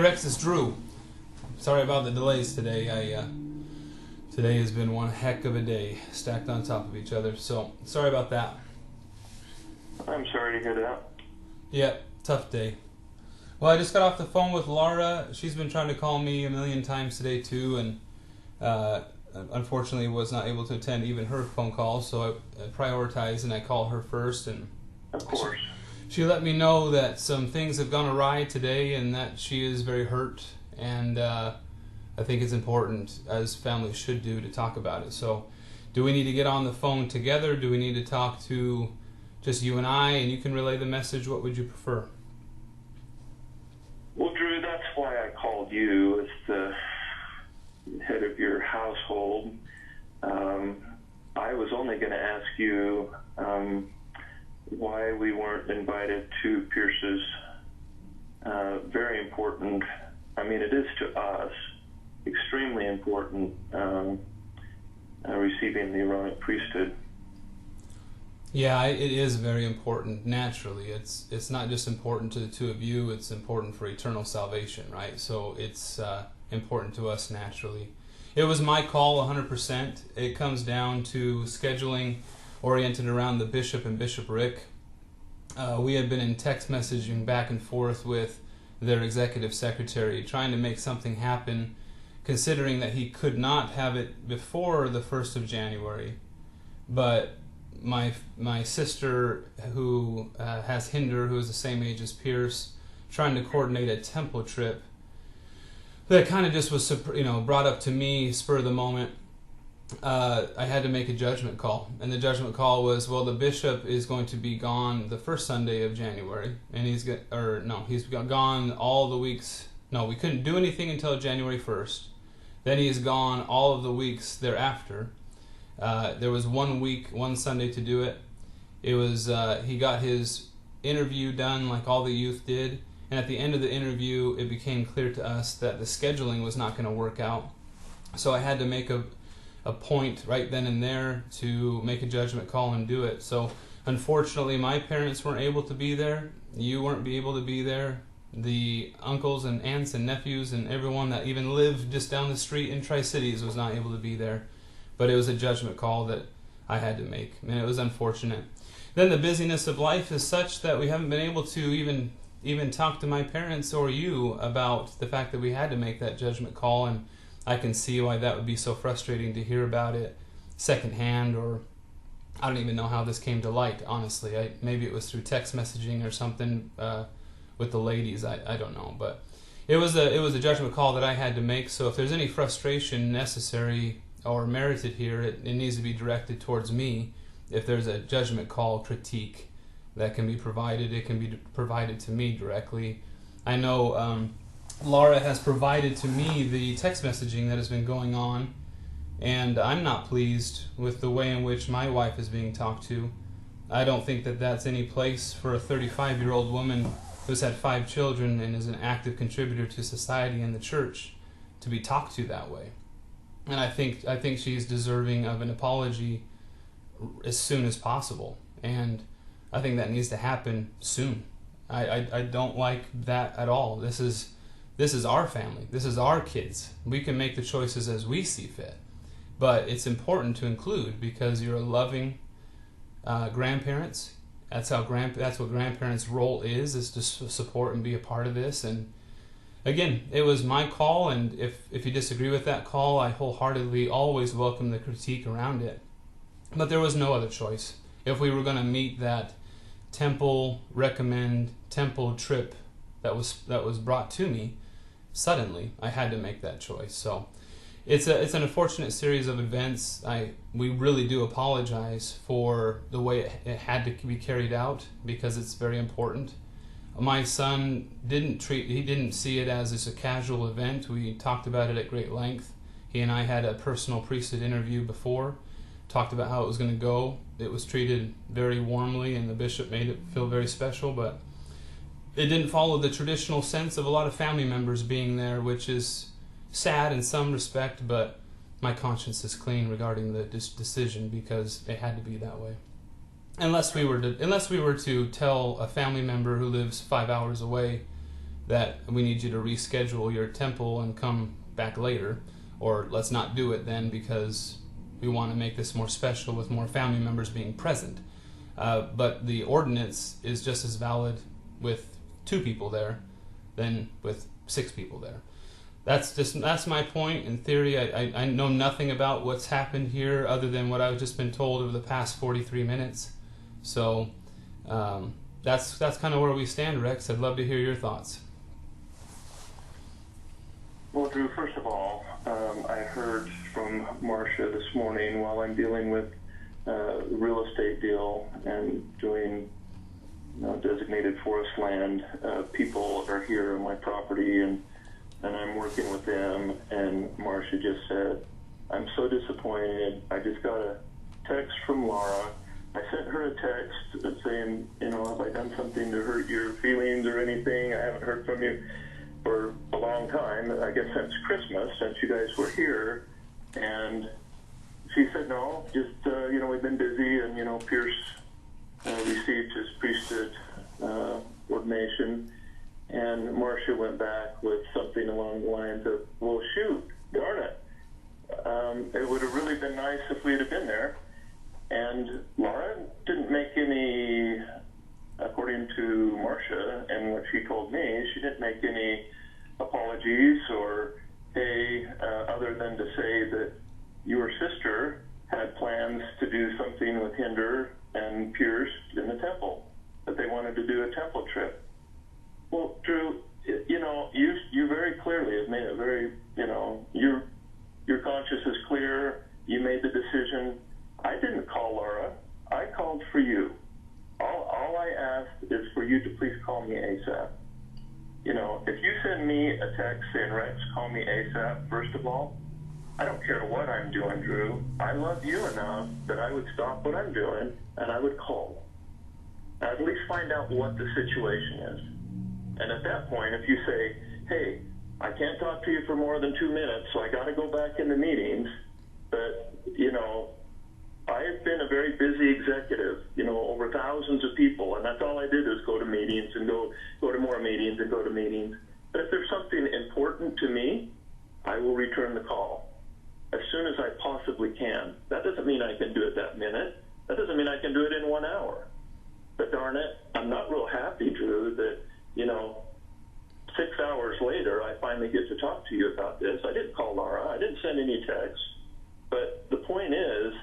Rex, it's Drew. Sorry about the delays today. Today has been one heck of a day, stacked on top of each other. So sorry about that. I'm sorry to hear that. Yeah, tough day. Well, I just got off the phone with Laura. She's been trying to call me a million times today too, and unfortunately was not able to attend even her phone call. So I prioritized and I called her first. And of course. She let me know that some things have gone awry today and that she is very hurt, and I think it's important, as families should do, to talk about it. So do we need to get on the phone together? Do we need to talk to just you and I, and you can relay the message? What would you prefer? Well, Drew, that's why I called you as the head of your household. I was only going to ask you why we weren't invited to Pierce's very important, I mean, it is to us, extremely important receiving the Aaronic priesthood. Yeah, it is very important. Naturally, it's not just important to the two of you, it's important for eternal salvation, right? So it's important to us naturally. It was my call 100%. It comes down to scheduling oriented around the bishop and Bishop Rick. We had been in text messaging back and forth with their executive secretary, trying to make something happen, considering that he could not have it before the 1st of January. But my sister, who has Hinder, who is the same age as Pierce, trying to coordinate a temple trip that kind of just was, brought up to me, spur of the moment. I had to make a judgment call, and the judgment call was, well, the bishop is going to be gone the first Sunday of January, and he's gone all the weeks. No, we couldn't do anything until January 1st. Then he is gone all of the weeks thereafter. There was 1 week, one Sunday to do it. It was he got his interview done like all the youth did, and at the end of the interview, it became clear to us that the scheduling was not going to work out. So I had to make a point right then and there to make a judgment call and do it. So unfortunately, my parents weren't able to be there. You weren't able to be there. The uncles and aunts and nephews and everyone that even lived just down the street in Tri-Cities was not able to be there. But it was a judgment call that I had to make, and it was unfortunate. Then the busyness of life is such that we haven't been able to even talk to my parents or you about the fact that we had to make that judgment call, and I can see why that would be so frustrating to hear about it secondhand, or I don't even know how this came to light, honestly. Maybe it was through text messaging or something with the ladies, I don't know. But it was a judgment call that I had to make, so if there's any frustration necessary or merited here, it needs to be directed towards me. If there's a judgment call critique that can be provided, it can be provided to me directly. I know Laura has provided to me the text messaging that has been going on, and I'm not pleased with the way in which my wife is being talked to. I don't think that that's any place for a 35-year-old woman who's had 5 children and is an active contributor to society and the church to be talked to that way. And I think she's deserving of an apology as soon as possible, and I think that needs to happen soon. I don't like that at all. This is our family. This is our kids. We can make the choices as we see fit. But it's important to include, because you're a loving grandparents. That's what grandparents' role is to support and be a part of this. And again, it was my call, and if you disagree with that call, I wholeheartedly always welcome the critique around it. But there was no other choice. If we were going to meet that temple trip that was brought to me suddenly, I had to make that choice. So it's an unfortunate series of events. We really do apologize for the way it had to be carried out, because it's very important. My son didn't see it as just a casual event. We talked about it at great length. He and I had a personal priesthood interview before, talked about how it was going to go. It was treated very warmly, and the bishop made it feel very special, but it didn't follow the traditional sense of a lot of family members being there, which is sad in some respect, but my conscience is clean regarding the decision, because it had to be that way. Unless we were to tell a family member who lives 5 hours away that we need you to reschedule your temple and come back later, or let's not do it then because we want to make this more special with more family members being present. But the ordinance is just as valid with 2 people there than with 6 people there. That's my point. In theory, I know nothing about what's happened here other than what I've just been told over the past 43 minutes. So that's kind of where we stand, Rex. I'd love to hear your thoughts. Well, Drew, first of all, I heard from Marcia this morning while I'm dealing with a real estate deal and doing designated forest land. People are here on my property, and I'm working with them, and Marcia just said, I'm so disappointed. I just got a text from Laura. I sent her a text saying, have I done something to hurt your feelings or anything? I haven't heard from you for a long time, I guess since Christmas, since you guys were here. And she said, no, just, we've been busy, and, Pierce received his priesthood ordination. And Marcia went back with something along the lines of, well, shoot, darn it. It would have really been nice if we had been there. And Laura didn't make any, according to Marcia and what she told me, she didn't make any apologies or, hey, other than to say that your sister had plans to do something with Hinder and Pierce in the temple, that they wanted to do a temple trip. Well, Drew, you very clearly have made it very, your conscience is clear. You made the decision. I didn't call Laura. I called for you. All I asked is for you to please call me ASAP. If you send me a text saying, Rex, call me ASAP, first of all, I don't care what I'm doing, Drew. I love you enough that I would stop what I'm doing and I would call. At least find out what the situation is. And at that point, if you say, hey, I can't talk to you for more than 2 minutes, so I got to go back into meetings, but, I have been a very busy executive, over thousands of people, and that's all I did is go to meetings and go to more meetings and go to meetings. But if there's something important to me, I will return the call as soon as I possibly can. That doesn't mean I can do it that minute. That doesn't mean I can do it in 1 hour. But darn it, I'm not real happy, Drew, that, 6 hours later, I finally get to talk to you about this. I didn't call Laura. I didn't send any texts. But the point is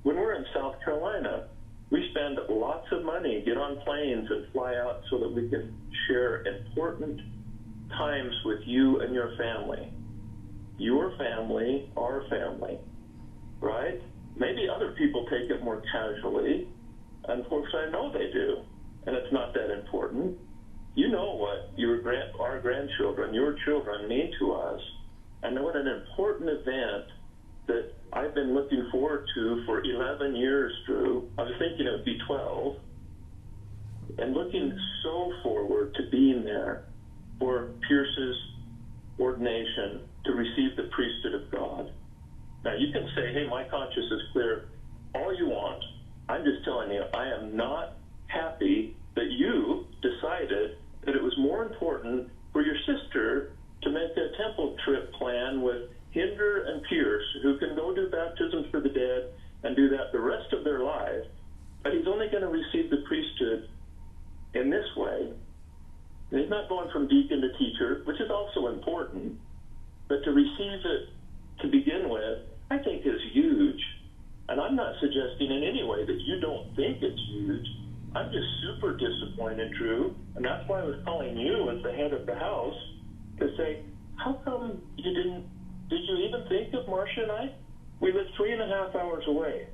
when we're in South Carolina, we spend lots of money, get on planes and fly out so that we can share important times with you and your family. Your family, our family, right? Maybe other people take it more casually. Unfortunately, I know they do, and it's not that important. You know what our grandchildren, your children, mean to us, and what an important event that I've been looking forward to for 11 years, Drew. I was thinking it would be 12, and looking so forward to being there for Pierce's ordination to receive the priesthood of God. Now, you can say, hey, my conscience is clear all you want. I'm just telling you, I am not happy that you decided that it was more important for your sister to make a temple trip plan with Hinder and Pierce, who can go do baptisms for the dead and do that the rest of their lives, but he's only going to receive the priesthood in this way. And he's not going from deacon to teacher, which is also important, but to receive it to begin with, I think is huge. And I'm not suggesting in any way that you don't think it's huge. I'm just super disappointed, Drew, and that's why I was calling you as the head of the house to say, how come you did you even think of Marcia and I? We live 3.5 hours away.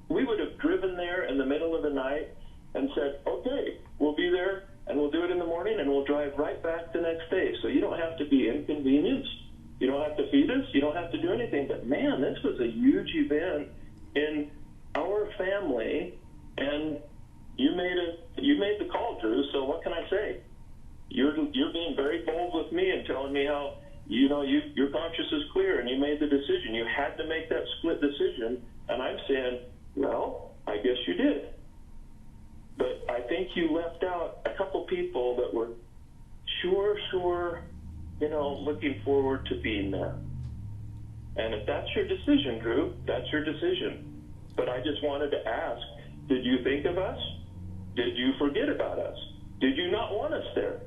We would have driven there in the middle of the night and said, okay, we'll be there and we'll do it in the morning and we'll drive right back the next day. So you don't have to be inconvenienced. You don't have to feed us. You don't have to do anything. But man, this was a huge event in our family, and you made the call, Drew. So what can I say? You're being very bold with me and telling me how your conscience is clear and you made the decision. You had to make that split decision, and I'm saying, well, I guess you did. But I think you left out a couple people that were sure, looking forward to being there. And if that's your decision, Drew, that's your decision. But I just wanted to ask, did you think of us? Did you forget about us? Did you not want us there?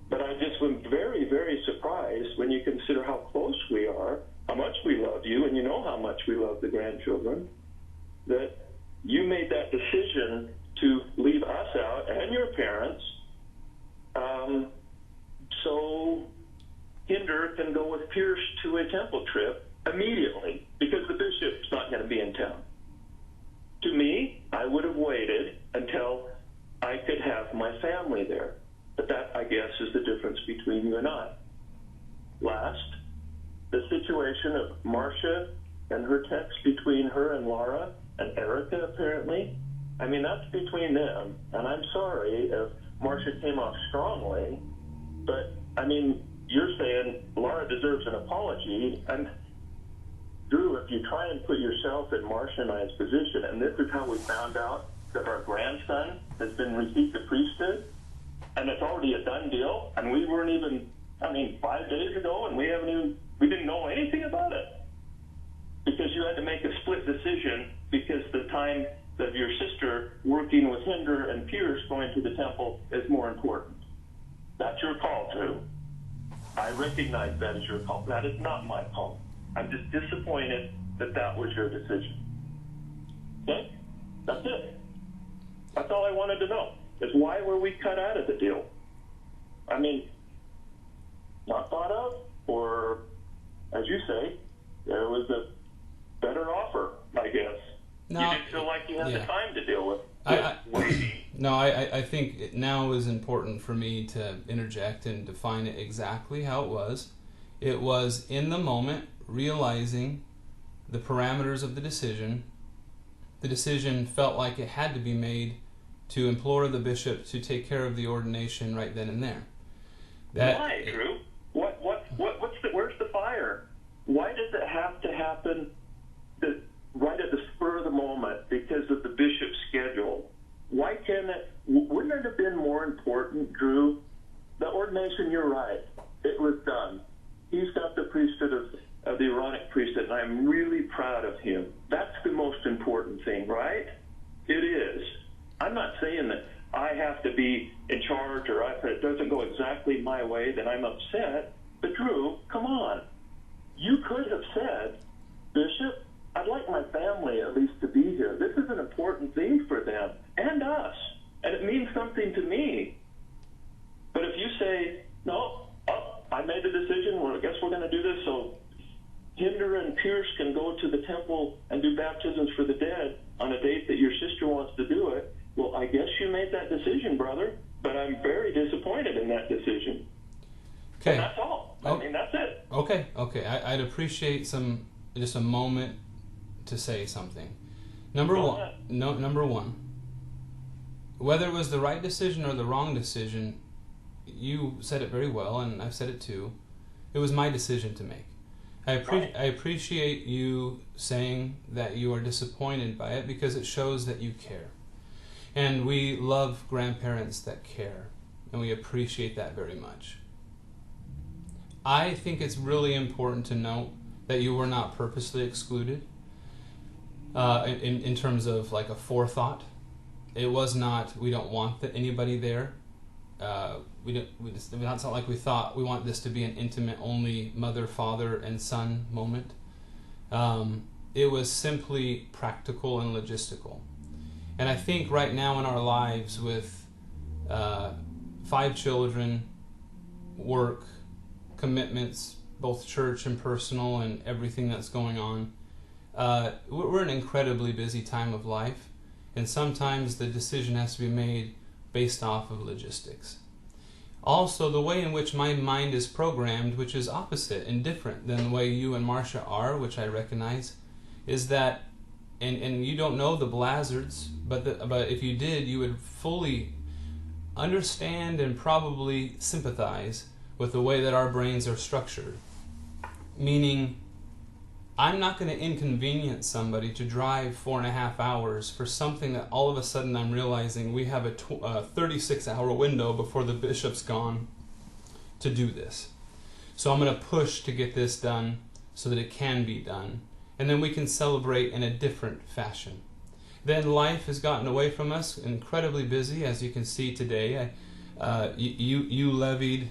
But I just was very, very surprised when you consider how close we are, how much we love you, and you know how much we love the grandchildren, that you made that decision to leave us out and your parents so Hinder can go with Pierce to a temple trip immediately because the bishop's not going to be in town. To me, I would have waited until I could have my family there. But that, I guess, is the difference between you and I. Last, the situation of Marcia and her text between her and Laura and Erica, apparently. I mean, that's between them. And I'm sorry if Marcia came off strongly, but, I mean, you're saying Laura deserves an apology. And, Drew, if you try and put yourself in Marcia and I's position, and this is how we found out that our grandson has been received the priesthood, and it's already a done deal, and we weren't even, 5 days ago, and we didn't know anything about it. Because you had to make a split decision because the time of your sister working with Hinder and Pierce going to the temple is more important. That's your call, Drew. I recognize that as your call. That is not my call. I'm just disappointed that that was your decision. Okay? That's it. That's all I wanted to know. Is why were we cut out of the deal? Not thought of, or, as you say, there was a better offer, I guess. No, you didn't feel like you had the time to deal with waiting. No, I think it now is important for me to interject and define it exactly how it was. It was in the moment, realizing the parameters of the decision. The decision felt like it had to be made to implore the bishop to take care of the ordination right then and there. Why, Drew? Where's the fire? Why does it have to happen right at the spur of the moment because of the bishop's schedule? Why can't it? Wouldn't it have been more important, Drew? The ordination, you're right. It was done. He's got the priesthood of the Aaronic priesthood, and I'm really proud of him. That's the most important thing, right? It is. I'm not saying that I have to be in charge or if it doesn't go exactly my way, then I'm upset. But Drew, come on. You could have said, Bishop, I'd like my family at least to be here. This is an important thing for them and us, and it means something to me. But if you say, no, I made the decision, well, I guess we're going to do this so Hinder and Pierce can go to the temple and do baptisms for the dead on a date that your sister wants to do it, well, I guess you made that decision, brother, but I'm very disappointed in that decision. Okay. And that's all. That's it. Okay. I'd appreciate just a moment to say something. Number one, whether it was the right decision or the wrong decision, you said it very well, and I've said it too. It was my decision to make. I appreciate you saying that you are disappointed by it because it shows that you care. And we love grandparents that care, and we appreciate that very much. I think it's really important to note that you were not purposely excluded in terms of like a forethought. It was not, we don't want anybody there. It's not like we thought we want this to be an intimate, only mother, father, and son moment. It was simply practical and logistical. And I think right now in our lives with 5 children, work, commitments, both church and personal, and everything that's going on, we're in an incredibly busy time of life. And sometimes the decision has to be made based off of logistics. Also, the way in which my mind is programmed, which is opposite and different than the way you and Marcia are, which I recognize, is that, and you don't know the Blazards, but if you did, you would fully understand and probably sympathize with the way that our brains are structured. Meaning, I'm not going to inconvenience somebody to drive 4.5 hours for something that all of a sudden I'm realizing we have a 36-hour window before the bishop's gone. to do this. So I'm going to push to get this done so that it can be done. And then we can celebrate in a different fashion. Then life has gotten away from us, incredibly busy, as you can see today. You levied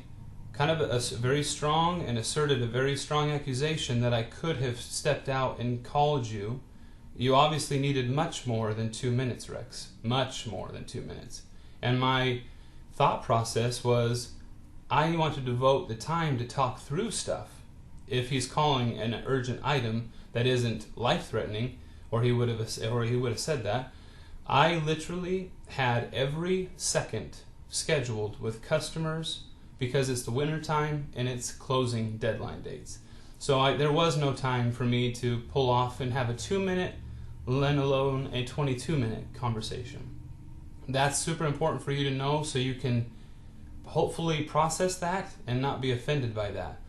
kind of a very strong and asserted a very strong accusation that I could have stepped out and called you. You obviously needed much more than 2 minutes, Rex. Much more than 2 minutes. And my thought process was, I want to devote the time to talk through stuff. If he's calling an urgent item that isn't life-threatening, or he would have said that, I literally had every second scheduled with customers because it's the winter time and it's closing deadline dates. So there was no time for me to pull off and have a 2-minute, let alone a 22-minute conversation. That's super important for you to know, so you can hopefully process that and not be offended by that.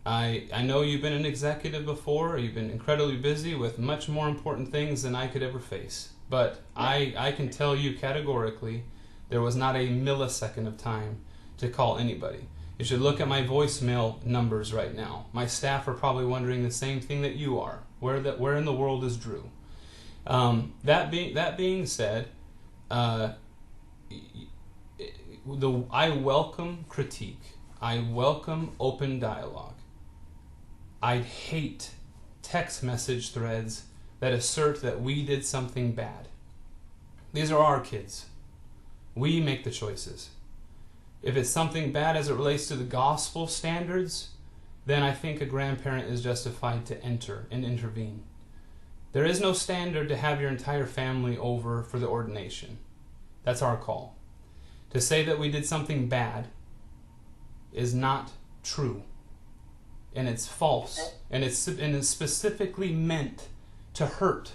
I know you've been an executive before. You've been incredibly busy with much more important things than I could ever face. But I can tell you categorically, there was not a millisecond of time to call anybody. You should look at my voicemail numbers right now. My staff are probably wondering the same thing that you are. Where in the world is Drew? That being said, I welcome critique. I welcome open dialogue. I'd hate text message threads that assert that we did something bad. These are our kids. We make the choices. If it's something bad as it relates to the gospel standards, then I think a grandparent is justified to enter and intervene. There is no standard to have your entire family over for the ordination. That's our call. To say that we did something bad is not true. And it's false. And it's specifically meant to hurt.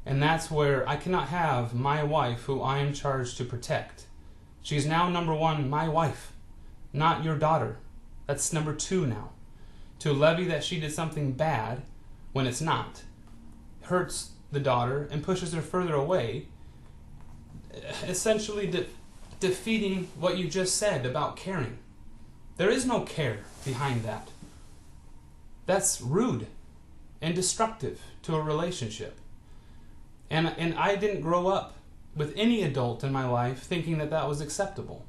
And that's where I cannot have my wife, who I am charged to protect. She's now number one, my wife, not your daughter. That's number two now. To levy that she did something bad when it's not hurts the daughter and pushes her further away, essentially defeating what you just said about caring. There is no care behind that. That's rude and destructive to a relationship. And I didn't grow up with any adult in my life thinking that that was acceptable.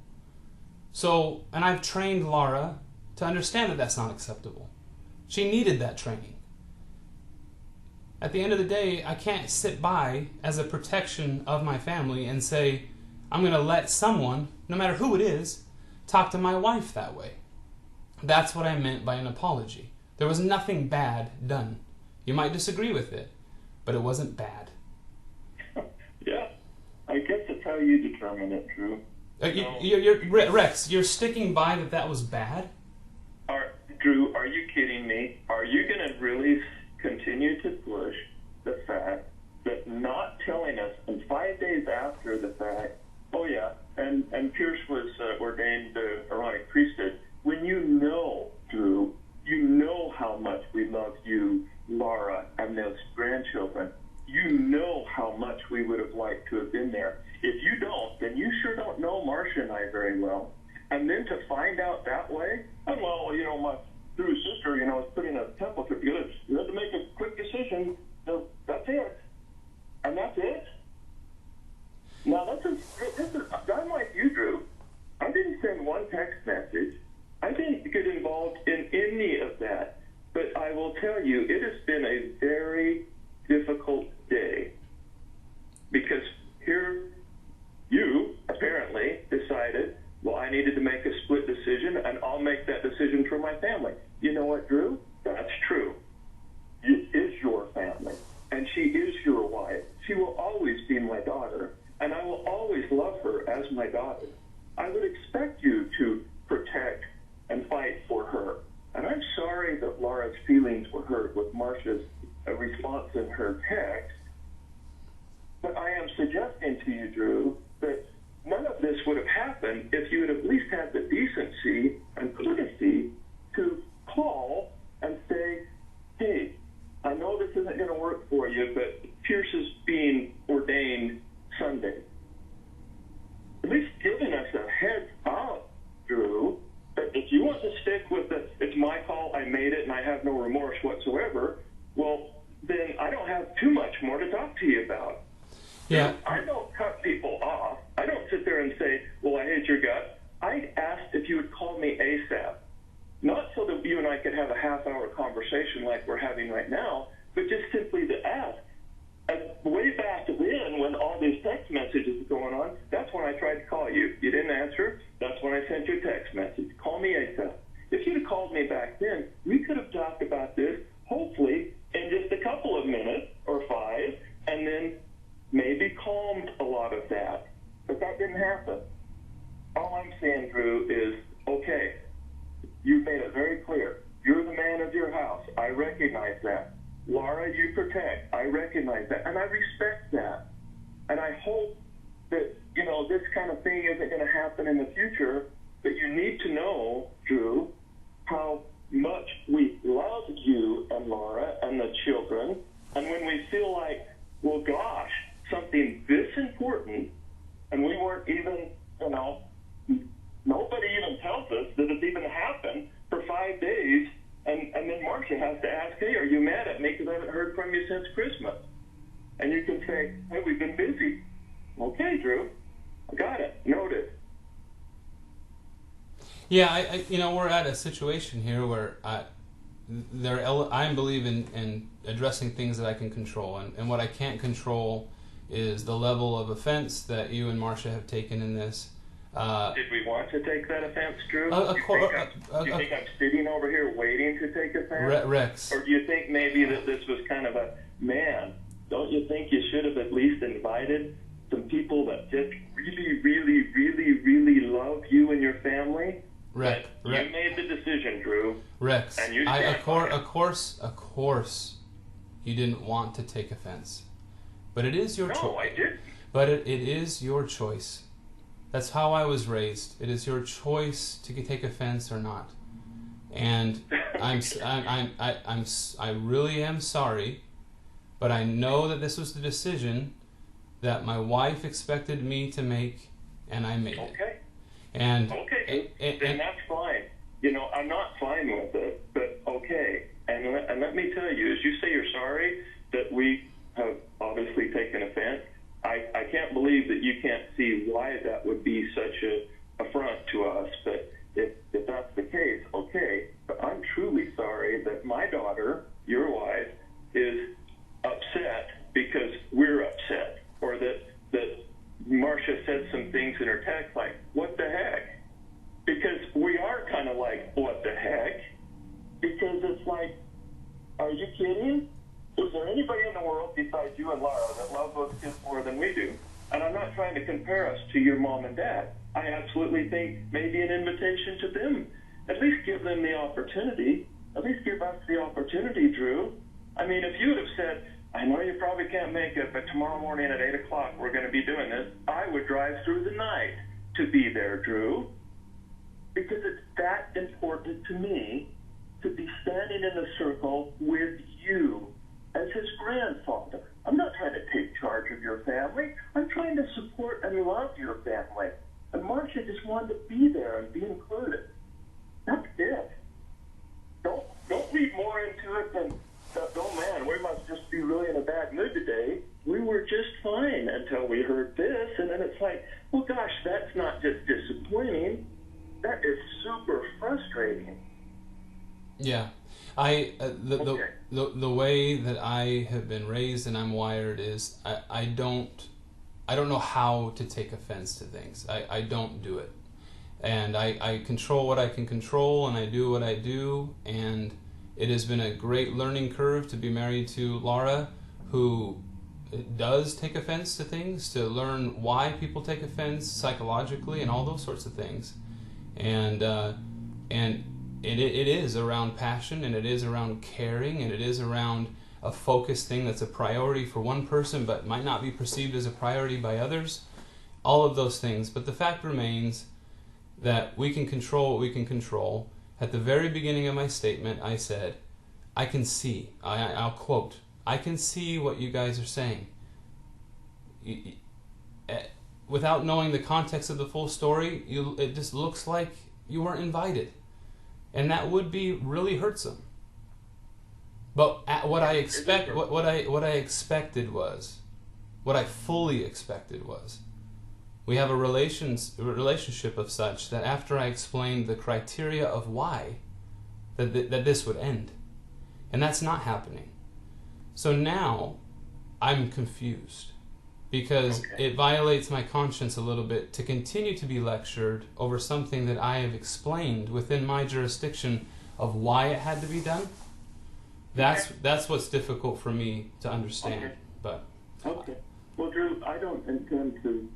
So, and I've trained Laura to understand that that's not acceptable. She needed that training. At the end of the day, I can't sit by as a protection of my family and say, I'm going to let someone, no matter who it is, talk to my wife that way. That's what I meant by an apology. There was nothing bad done. You might disagree with it, but it wasn't bad. Yeah, I guess that's how you determine it, Drew. Rex, you're sticking by that was bad? Drew, are you kidding me? Are you going to really continue to push the fact that not telling us, and 5 days after the fact, oh yeah, and Pierce was ordained the Aaronic Priesthood, when you know, Drew, you know how much we love you, Laura, and those grandchildren. You know how much we would have liked to have been there. If you don't, then you sure don't know Marcia and I very well. And then to find out that way, and well, my Drew's sister, is putting a temple together. You had to make a quick decision. So that's it. And that's it. Now, I'm like you, Drew. I didn't send one text message. I didn't get involved in any of that. But I will tell you, it has been a very difficult day. Because here, you apparently decided, well, I needed to make a split decision, and I'll make that decision for my family. You know what, Drew? That's true. It is your family, and she is your wife. She will always be my daughter, and I will always love her as my daughter. I would expect you to protect and fight for her. And I'm sorry that Laura's feelings were hurt with Marcia's response in her text, but I am suggesting to you, Drew, that none of this would have happened if you had at least had the decency and courtesy to call and say, hey, I know this isn't going to work for you, but Pierce is being ordained Sunday. At least giving us a heads up, Drew, that if you want Yeah. I don't cut people off. I don't sit there and say, well, I hate your guts. I asked if you would call me ASAP. Not so that you and I could have a half-hour conversation like we're having right now, but just simply to ask. And way back then, when all these text messages were going on, that's when I tried to call you. You didn't answer. That's when I sent you a text message. Call me ASAP. If you'd have called me back then, we could have talked about this, hopefully, in just a couple of minutes or 5, and then maybe calmed a lot of that. But that didn't happen. All I'm saying, Drew, is, okay, you've made it very clear. You're the man of your house. I recognize that. Laura, you protect. I recognize that. And I respect that. And I hope that, this kind of thing isn't going to happen in the future. But you need to know, Drew, how much we love you and Laura and the children. And when we feel like, well, gosh, something this important, and we weren't even, nobody even tells us that it's even happened for 5 days. And then Marcia has to ask, hey, are you mad at me because I haven't heard from you since Christmas? And you can say, hey, we've been busy. Okay, Drew, I got it. Noted. Yeah, we're at a situation here where I believe in addressing things that I can control. And what I can't control is the level of offense that you and Marcia have taken in this. Did we want to take that offense, Drew? Do you think I'm sitting over here waiting to take offense? Rex. Or do you think maybe that this was kind of man, don't you think you should have at least invited some people that just really, really, really, really love you and your family? Rex. You made the decision, Drew. Rex. And you of course, you didn't want to take offense. But it is your choice. No, I didn't. But it is your choice. That's how I was raised. It is your choice to take offense or not. And I really am sorry, but I know that this was the decision that my wife expected me to make, and I made it. Okay. And then that's fine. I'm not fine with it, but okay. And let me tell you, as you say you're sorry that we have obviously taken offense, I can't believe that you can't see why that would be such an affront to us. But if that's the case, okay. But I'm truly sorry that my daughter, your wife, is upset because we're upset, or that Marcia said some things in her text like, what the heck? Because we are kind of like, what the heck? Because it's like, are you kidding? Is there anybody in the world besides you and Laura that love those kids more than we do? And I'm not trying to compare us to your mom and dad. I absolutely think maybe an invitation to them. At least give them the opportunity. At least give us the opportunity, Drew. I mean, if you would have said, I know you probably can't make it, but tomorrow morning at 8 o'clock we're going to be doing this, I would drive through the night to be there, Drew. Because it's that important to me to be standing in a circle with you as his grandfather. I'm not trying to take charge of your family. I'm trying to support and love your family. And Marcia just wanted to be there and be included. That's it. Don't read more into it than, oh man, we must just be really in a bad mood today. We were just fine until we heard this, and then it's like, well gosh, that's not just disappointing. That is super frustrating. Yeah. The way that I have been raised and I'm wired is I don't know how to take offense to things. I don't do it. And I control what I can control, and I do what I do, and it has been a great learning curve to be married to Laura, who does take offense to things, to learn why people take offense psychologically and all those sorts of things. And it is around passion, and it is around caring, and it is around a focused thing that's a priority for one person but might not be perceived as a priority by others. All of those things. But the fact remains that we can control what we can control. At the very beginning of my statement, I said, I can see, I'll quote, I can see what you guys are saying. Without knowing the context of the full story, it just looks like you weren't invited. And that would be really hurtsome. But what I expected was What I fully expected was, we have a relationship of such that after I explained the criteria of why, that this would end. And that's not happening. So now I'm confused, because it violates my conscience a little bit to continue to be lectured over something that I have explained within my jurisdiction of why it had to be done. That's what's difficult for me to understand. But well, Drew, I don't intend to.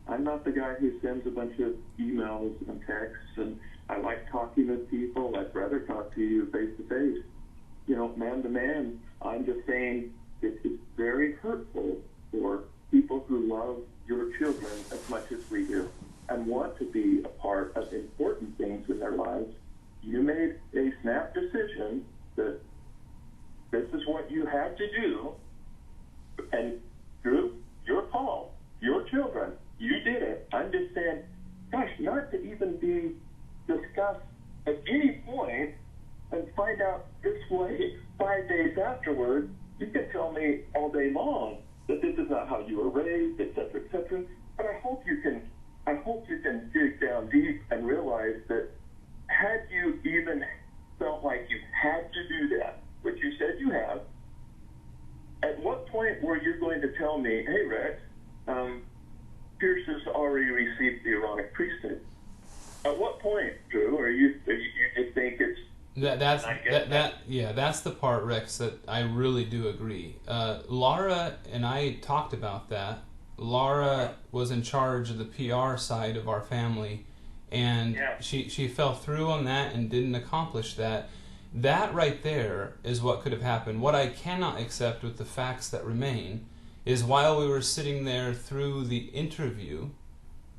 I'm not the guy who sends a bunch of emails and texts, and I like talking with people. I'd rather talk to you face to face, man to man. I'm just saying it is very hurtful for people who love your children as much as we do and want to be a part of important things in their lives. You made a snap decision that this is what you had to do, and Drew, your call, your children, you did it. I'm just saying, gosh, not to even be discussed at any point and find out this way 5 days afterward. You can tell me all day long that this is not how you were raised, et cetera, but I hope you can dig down deep and realize that had you even felt like you had to do that, which you said you have, at what point were you going to tell me, hey, Rex, Pierce has already received the Aaronic priesthood? At what point, Drew, or you just think it's that's the part, Rex, that I really do agree. Laura and I talked about that. Laura was in charge of the PR side of our family, and she fell through on that and didn't accomplish that. That right there is what could have happened. What I cannot accept with the facts that remain is while we were sitting there through the interview,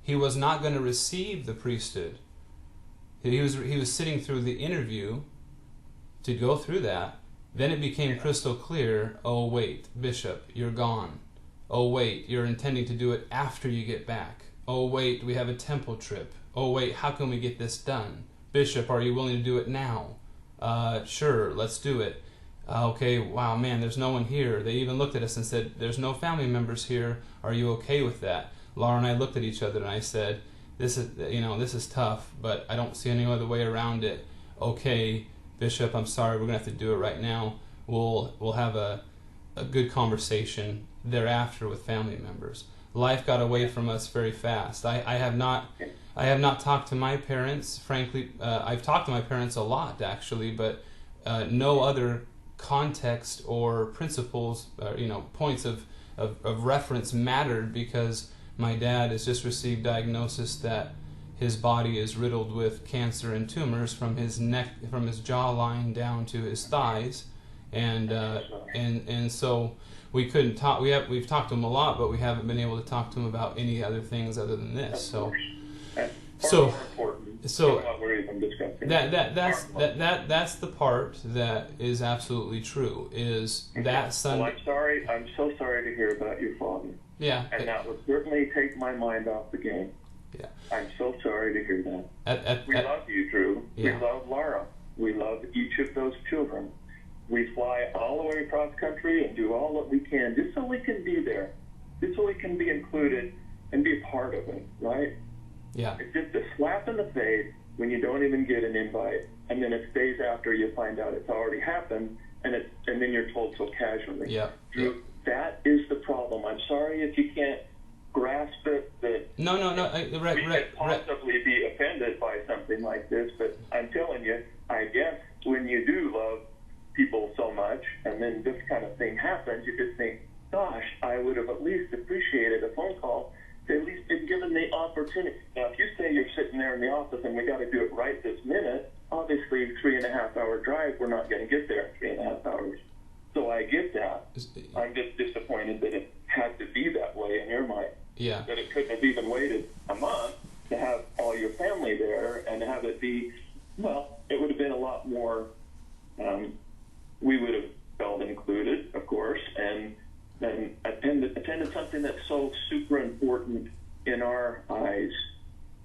he was not going to receive the priesthood. He was sitting through the interview to go through that. Then it became crystal clear, oh wait, Bishop, you're gone. Oh wait, you're intending to do it after you get back. Oh wait, we have a temple trip. Oh wait, how can we get this done? Bishop, are you willing to do it now? Sure, let's do it. Okay, wow, man, there's no one here. They even looked at us and said, there's no family members here. Are you okay with that? Laura and I looked at each other and I said, this is tough, but I don't see any other way around it. Okay, Bishop, I'm sorry, we're going to have to do it right now. We'll have a good conversation thereafter with family members. Life got away from us very fast. I have not talked to my parents, frankly. I've talked to my parents a lot, actually, but no other context or principles, points of reference mattered, because my dad has just received diagnosis that his body is riddled with cancer and tumors from his neck, from his jawline down to his thighs, and so we couldn't talk. We've talked to him a lot, but we haven't been able to talk to him about any other things other than this. So what we're even discussing. That's the part that is absolutely true. Is that Sunday? Well, I'm sorry. I'm so sorry to hear about your father. Yeah. And that would certainly take my mind off the game. Yeah. I'm so sorry to hear that. We love you, Drew. Yeah. We love Laura. We love each of those children. We fly all the way across country and do all that we can just so we can be there, just so we can be included and be a part of it, right? Yeah. It's just a slap in the face when you don't even get an invite, and then it's days after you find out it's already happened, and then you're told so casually. Yeah. Drew, that is the problem. I'm sorry if you can't grasp it, that No. we could possibly be offended by something like this, but I'm telling you, I guess when you do love people so much, and then this kind of thing happens, you just think, gosh, I would have at least appreciated a phone call to at least been given the opportunity. Now, if you say you're sitting there in the office and we got to do it right this minute, obviously 3.5 hour drive, we're not going to get there in 3.5 hours. So I get that. I'm just disappointed that it had to be that way in your mind. Yeah. That it couldn't have even waited a month to have all your family there and have it be, well, it would have been a lot more, we would have felt included, of course, and attended something that's so super important in our eyes.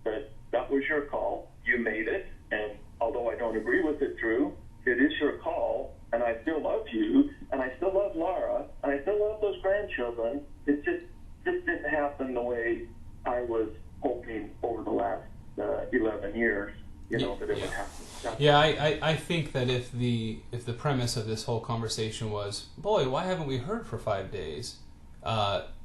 But that was your call. You made it, and although I don't agree with it, Drew, it is your call, and I still love you, and I still love Laura, and I still love those grandchildren. It just didn't happen the way I was hoping over the last 11 years, that it would happen. Yeah, I think that if the premise of this whole conversation was, boy, why haven't we heard for 5 days?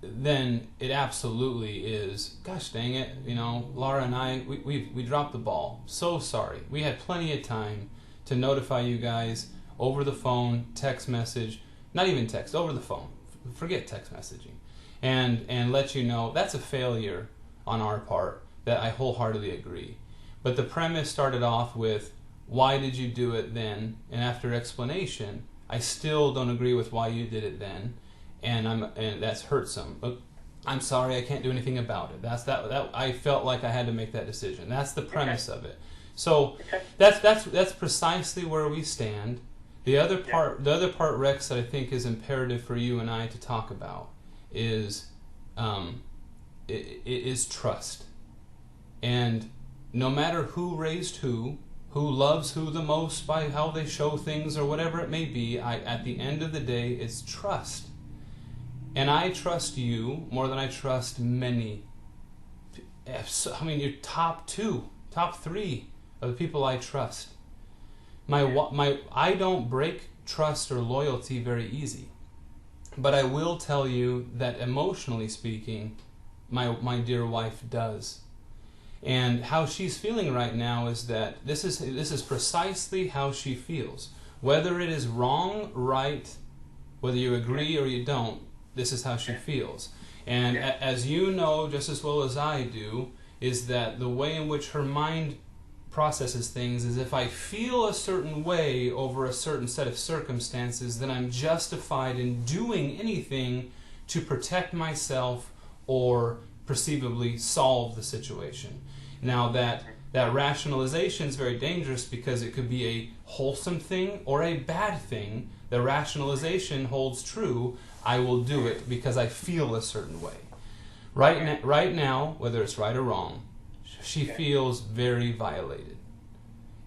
Then it absolutely is, gosh dang it, Laura and I, we dropped the ball. So sorry. We had plenty of time to notify you guys over the phone, text message, not even text, over the phone. Forget text messaging. And let you know that's a failure on our part, that I wholeheartedly agree. But the premise started off with, why did you do it then? And after explanation, I still don't agree with why you did it then. And that's hurtsome. But I'm sorry, I can't do anything about it. That I felt like I had to make that decision. That's the premise of it. So that's precisely where we stand. The other part, Rex, that I think is imperative for you and I to talk about is is trust. And no matter who raised who loves who the most by how they show things or whatever it may be, at the end of the day, it's trust. And I trust you more than I trust many. I mean, you're top 3 of the people I trust. I don't break trust or loyalty very easy. But I will tell you that emotionally speaking, my dear wife does. And how she's feeling right now is that this is precisely how she feels. Whether it is wrong, right, whether you agree or you don't, this is how she feels. And as you know just as well as I do, is that the way in which her mind processes things is, if I feel a certain way over a certain set of circumstances, then I'm justified in doing anything to protect myself or perceivably solve the situation. Now that rationalization is very dangerous, because it could be a wholesome thing or a bad thing. The rationalization holds true. I will do it because I feel a certain way. Right now, whether it's right or wrong, she feels very violated.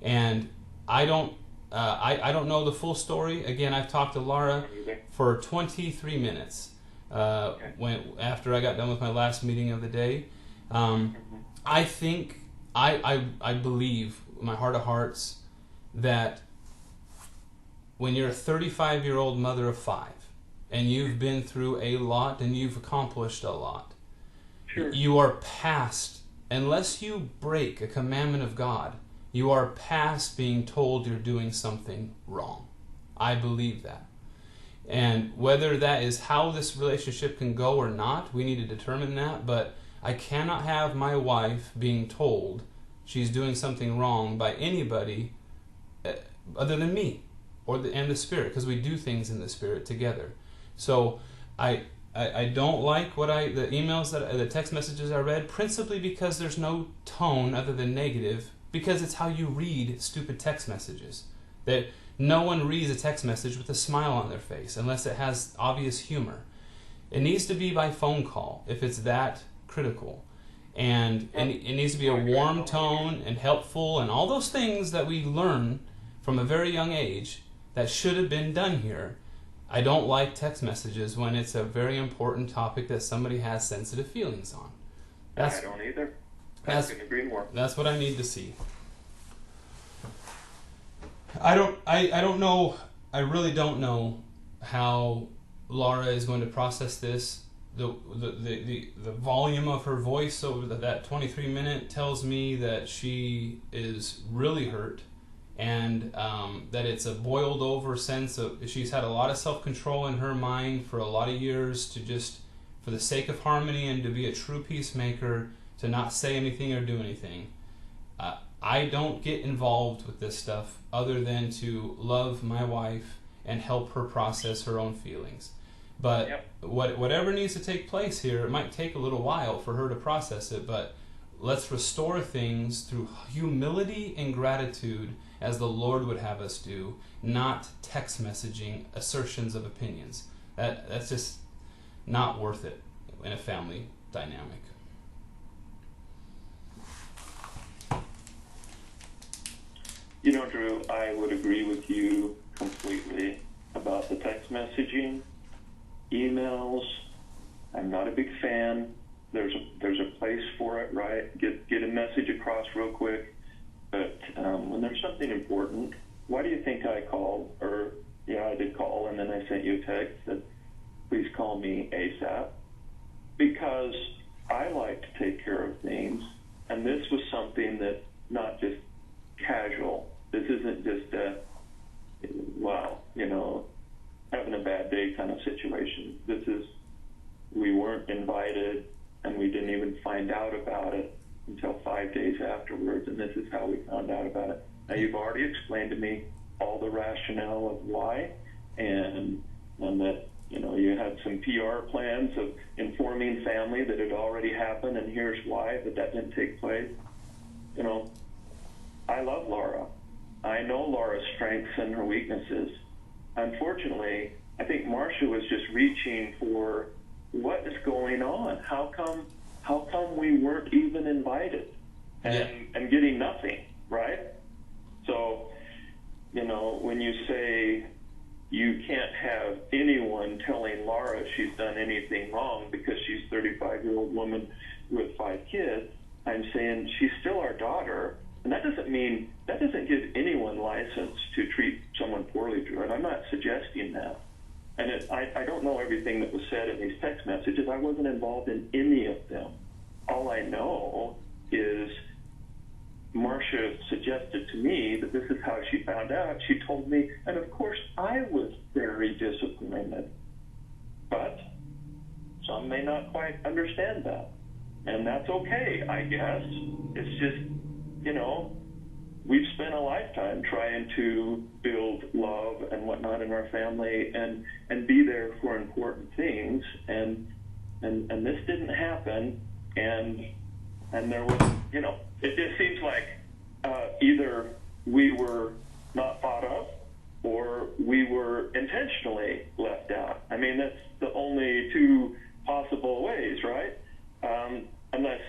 And I don't know the full story. Again, I've talked to Laura for 23 minutes after I got done with my last meeting of the day. I think, I believe in my heart of hearts that when you're a 35-year-old mother of 5 and you've been through a lot and you've accomplished a lot, you are past, unless you break a commandment of God, you are past being told you're doing something wrong. I believe that. And whether that is how this relationship can go or not, we need to determine that. But I cannot have my wife being told she's doing something wrong by anybody other than me and the Spirit, because we do things in the Spirit together. So I don't like the emails, the text messages I read, principally because there's no tone other than negative, because it's how you read stupid text messages. That no one reads a text message with a smile on their face unless it has obvious humor. It needs to be by phone call if it's that critical. And it needs to be a warm tone and helpful and all those things that we learn from a very young age that should have been done here. I don't like text messages when it's a very important topic that somebody has sensitive feelings on. I don't either. I couldn't agree more. That's what I need to see. I don't know. I really don't know how Laura is going to process this. The volume of her voice over that 23-minute tells me that she is really hurt, and that it's a boiled over sense of, she's had a lot of self-control in her mind for a lot of years to just, for the sake of harmony and to be a true peacemaker, to not say anything or do anything. I don't get involved with this stuff other than to love my wife and help her process her own feelings. But whatever needs to take place here, it might take a little while for her to process it, but let's restore things through humility and gratitude as the Lord would have us do, not text messaging assertions of opinions. That's just not worth it in a family dynamic. Drew, I would agree with you completely about the text messaging, emails. I'm not a big fan. There's a place for it, right? Get a message across real quick. But when there's something important, why do you think I called? Or, yeah, I did call, and then I sent you a text that please call me ASAP. Because I like to take care of things, and this was something that not just casual. This isn't just a, wow, having a bad day kind of situation. This is, we weren't invited, and we didn't even find out about it until 5 days afterwards, and this is how we found out about it. Now, you've already explained to me all the rationale of why, and that, you had some PR plans of informing family that it already happened, and here's why, but that didn't take place. I love Laura. I know Laura's strengths and her weaknesses. Unfortunately, I think Marcia was just reaching for what is going on. How come we weren't even invited and getting nothing, right? So, when you say you can't have anyone telling Laura she's done anything wrong because she's a 35-year-old woman with 5 kids, I'm saying she's still our daughter, and that doesn't give anyone license to treat someone poorly, Drew, and I'm not suggesting that. And I don't know everything that was said in these text messages. I wasn't involved in any of them. All I know is Marcia suggested to me that this is how she found out. She told me, and of course I was very disappointed. But some may not quite understand that. And that's okay, I guess. It's just, we've spent a lifetime trying to build love and whatnot in our family and be there for important things. And this didn't happen. And there was, it just seems like either we were not thought of or we were intentionally left out. I mean, that's the only two possible ways, right? Unless,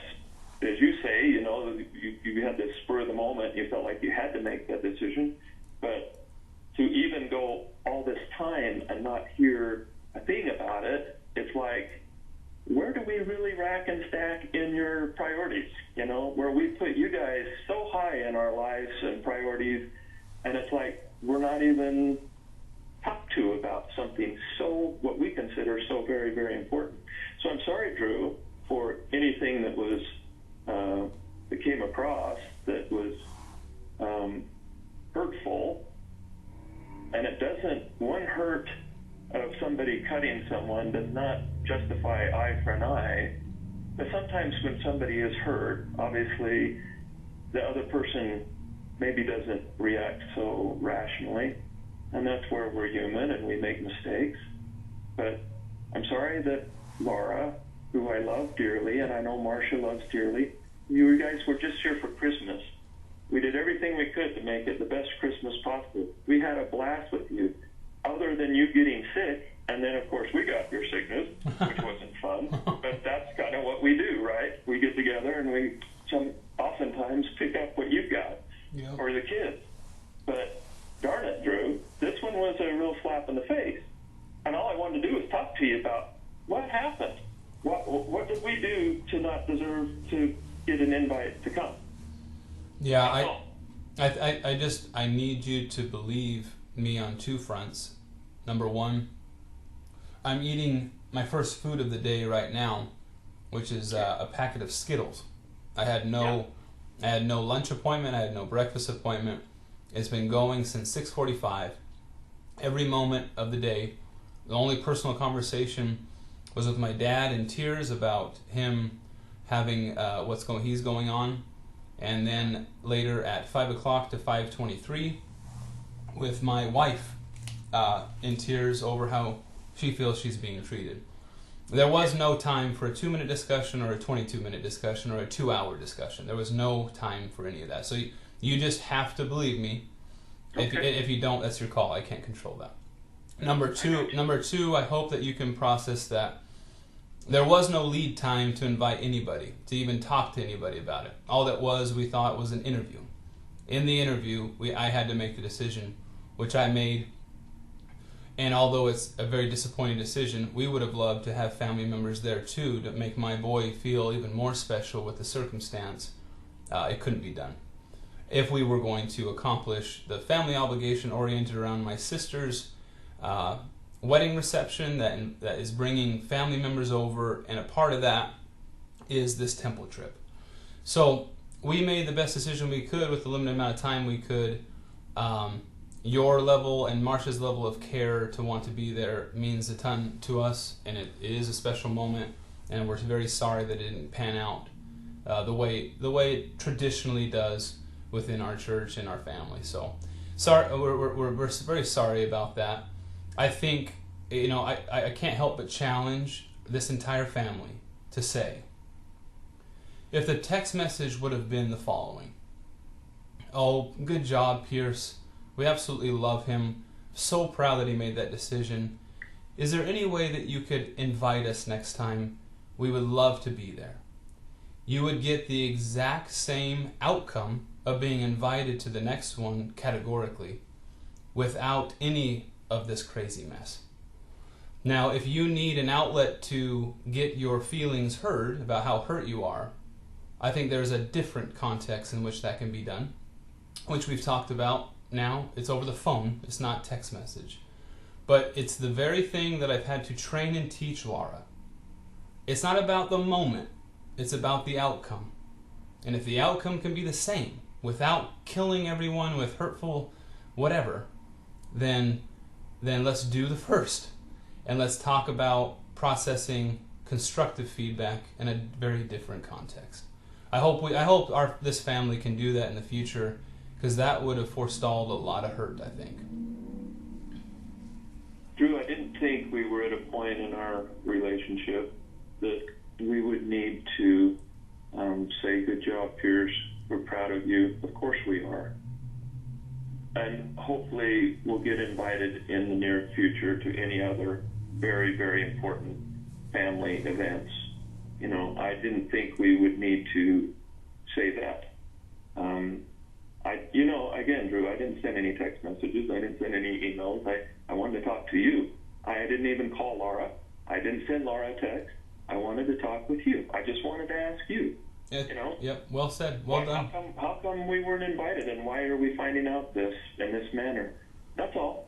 as you say, you had this spur of the moment, you felt like you had to make that decision. But to even go all this time and not hear a thing about it, it's like, where do we really rack and stack in your priorities? Where we put you guys so high in our lives and priorities, and it's like we're not even talked to about something so, what we consider so very, very important. So I'm sorry, Drew, for anything that was that came across that was hurtful, and it doesn't, one hurt of somebody cutting someone does not justify eye for an eye. But sometimes when somebody is hurt, obviously the other person maybe doesn't react so rationally, and that's where we're human and we make mistakes. But I'm sorry that Laura, who I love dearly, and I know Marcia loves dearly, you guys were just here for Christmas. We did everything we could to make it the best Christmas possible. We had a blast with you, other than you getting sick, and then of course we got your sickness, which wasn't fun, but that's kind of what we do, right? We get together and we oftentimes pick up what you've got, or the kids. But darn it, Drew, this one was a real slap in the face. And all I wanted to do was talk to you about what happened. What did we do to not deserve to get an invite to come? Yeah, I need you to believe me on two fronts. Number one, I'm eating my first food of the day right now, which is a packet of Skittles. I had no lunch appointment. I had no breakfast appointment. It's been going since 6:45. Every moment of the day. The only personal conversation was with my dad in tears about him having he's going on, and then later at 5 o'clock to 5:23 with my wife in tears over how she feels she's being treated. There was no time for a 2-minute discussion or a 22-minute discussion or a 2-hour discussion. There was no time for any of that. So you just have to believe me. Okay. If you don't, that's your call. I can't control that. Number two, I hope that you can process that there was no lead time to invite anybody, to even talk to anybody about it. All that was, we thought, was an interview. In the interview, I had to make the decision, which I made And although it's a very disappointing decision, we would have loved to have family members there too to make my boy feel even more special with the circumstance. It couldn't be done. If we were going to accomplish the family obligation oriented around my sister's wedding reception that is bringing family members over, and a part of that is this temple trip. So we made the best decision we could with the limited amount of time we could. Your level and Marsha's level of care to want to be there means a ton to us, and it is a special moment, and we're very sorry that it didn't pan out the way it traditionally does within our church and our family. So sorry, we're very sorry about that. I think, I can't help but challenge this entire family to say, if the text message would have been the following: "Oh, good job, Pierce. We absolutely love him. So proud that he made that decision. Is there any way that you could invite us next time? We would love to be there." You would get the exact same outcome of being invited to the next one categorically, without any of this crazy mess. Now, if you need an outlet to get your feelings heard about how hurt you are, I think there's a different context in which that can be done, which we've talked about now. It's over the phone, it's not text message. But it's the very thing that I've had to train and teach Laura. It's not about the moment, it's about the outcome. And if the outcome can be the same, without killing everyone with hurtful whatever, then let's do the first. And let's talk about processing constructive feedback in a very different context. I hope this family can do that in the future, because that would have forestalled a lot of hurt, I think. Drew, I didn't think we were at a point in our relationship that we would need to say, "Good job, Pierce. We're proud of you." Of course we are. And hopefully we'll get invited in the near future to any other very, very important family events. I didn't think we would need to say that. Again, Drew, I didn't send any text messages. I didn't send any emails. I wanted to talk to you. I didn't even call Laura. I didn't send Laura a text. I wanted to talk with you. I just wanted to ask you. Yep, well said. Well done. How come we weren't invited, and why are we finding out this in this manner? That's all.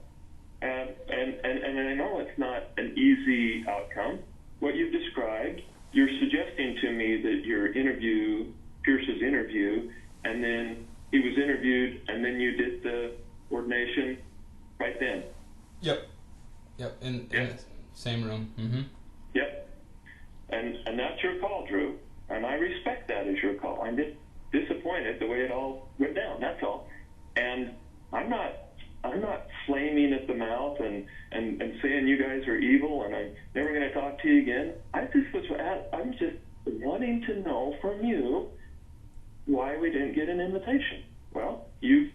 And I know it's not an easy outcome. What you've described, you're suggesting to me that Pierce's interview, and then he was interviewed, and then you did the ordination right then. Yep, in the same room. Mm-hmm. Yep, and that's your call, Drew, and I respect that as your call. I'm just disappointed the way it all went down. That's all, and I'm not flaming at the mouth and saying you guys are evil and I'm never going to talk to you again. I'm just wanting to know from you why we didn't get an invitation. Well, you've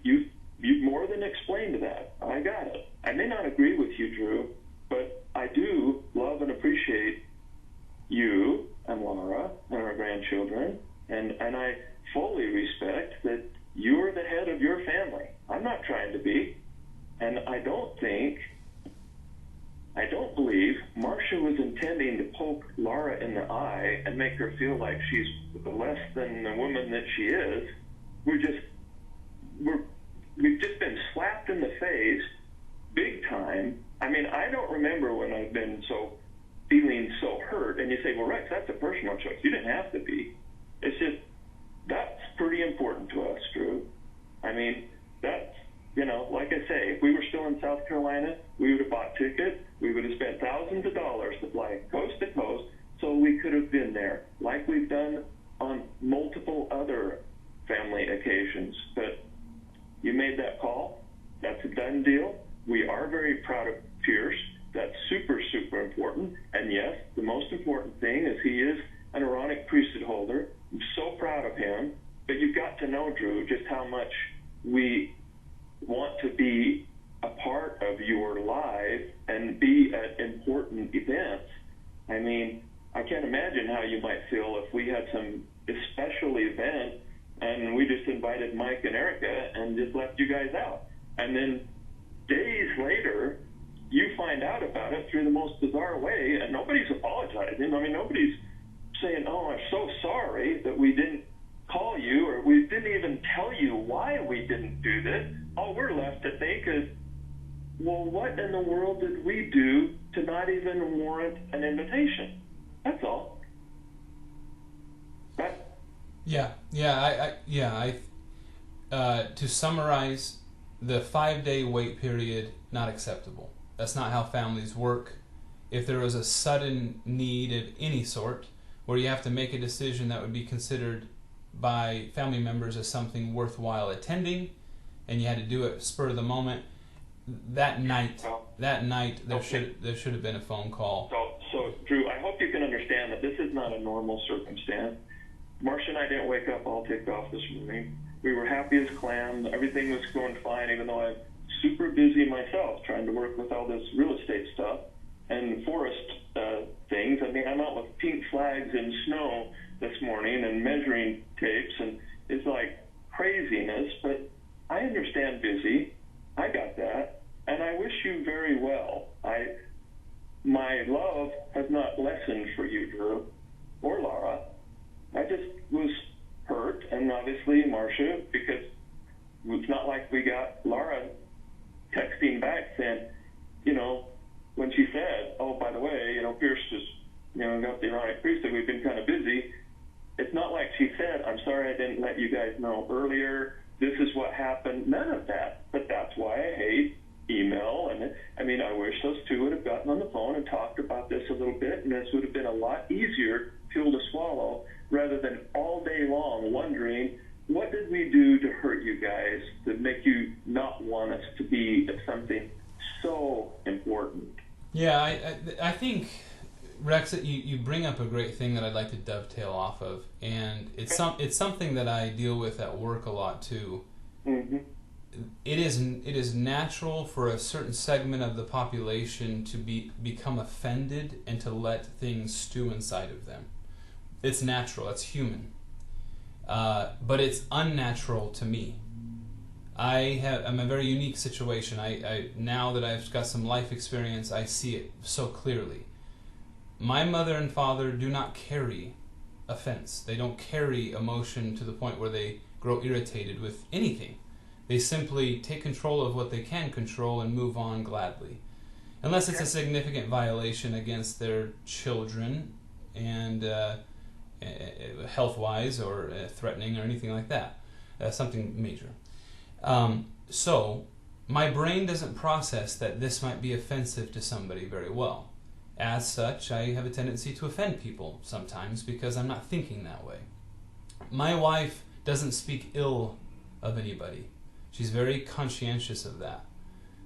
more than explained that. I got it. I may not agree with you, Drew, but I do love and appreciate you and Laura and our grandchildren, and I fully respect that you're the head of your family. I'm not trying to be. And I don't believe Marcia was intending to poke Laura in the eye and make her feel like she's less than the woman that she is. We've just been slapped in the face big time. I mean, I don't remember when I've been feeling so hurt. And you say, well, Rex, that's a personal choice. You didn't have to be. It's just, that's pretty important to us, Drew. I mean, that's, like I say, if we were still in South Carolina, we would have bought tickets. We would have spent thousands of dollars to fly coast to coast so we could have been there, like we've done on multiple other family occasions. But you made that call. That's a done deal. We are very proud of Pierce. That's super, super important. And yes, the most important thing is he is an Aaronic priesthood holder. I'm so proud of him. But you've got to know, Drew, just how much we want to be a part of your life and be at important events. I mean, I can't imagine how you might feel if we had some special event and we just invited Mike and Erica and just left you guys out. And then days later, you find went through the most bizarre way, and nobody's apologizing. I mean, nobody's saying, oh, I'm so sorry that we didn't call you, or we didn't even tell you why we didn't do this. All we're left to think is, well, what in the world did we do to not even warrant an invitation? That's all. Right? To summarize, the 5-day wait period, not acceptable. That's not how families work. If there was a sudden need of any sort, where you have to make a decision that would be considered by family members as something worthwhile attending, and you had to do it spur of the moment, that night there should have been a phone call. So Drew, I hope you can understand that this is not a normal circumstance. Marcia and I didn't wake up all ticked off this morning. We were happy as clams. Everything was going fine, even though I'm super busy myself trying to work with all this real estate stuff and forest things. I mean, I'm out with pink flags in snow this morning and measuring tapes, and it's like craziness, but I understand busy. I got that, and I wish you very well. My love has not lessened for you, Drew, or Laura. I just was hurt, and obviously Marcia, because it's not like we got Laura texting back saying, when she said, oh, by the way, Pierce just, got the Aaronic Priesthood, we've been kind of busy. It's not like she said, I'm sorry I didn't let you guys know earlier. This is what happened. None of that. But that's why I hate email. And I wish those two would have gotten on the phone and talked about this a little bit, and this would have been a lot easier pill to swallow rather than all day long wondering, what did we do to hurt you guys to make you not want us to be at something so important? Yeah, I think, Rex, that you bring up a great thing that I'd like to dovetail off of, and it's something that I deal with at work a lot too. Mm-hmm. It is natural for a certain segment of the population to become offended and to let things stew inside of them. It's natural. It's human. But it's unnatural to me. I'm a very unique situation. I now that I've got some life experience, I see it so clearly. My mother and father do not carry offense. They don't carry emotion to the point where they grow irritated with anything. They simply take control of what they can control and move on gladly. Unless it's a significant violation against their children and health-wise or threatening or anything like that. Something major. So my brain doesn't process that this might be offensive to somebody very well. As such, I have a tendency to offend people sometimes because I'm not thinking that way. My wife doesn't speak ill of anybody. She's very conscientious of that.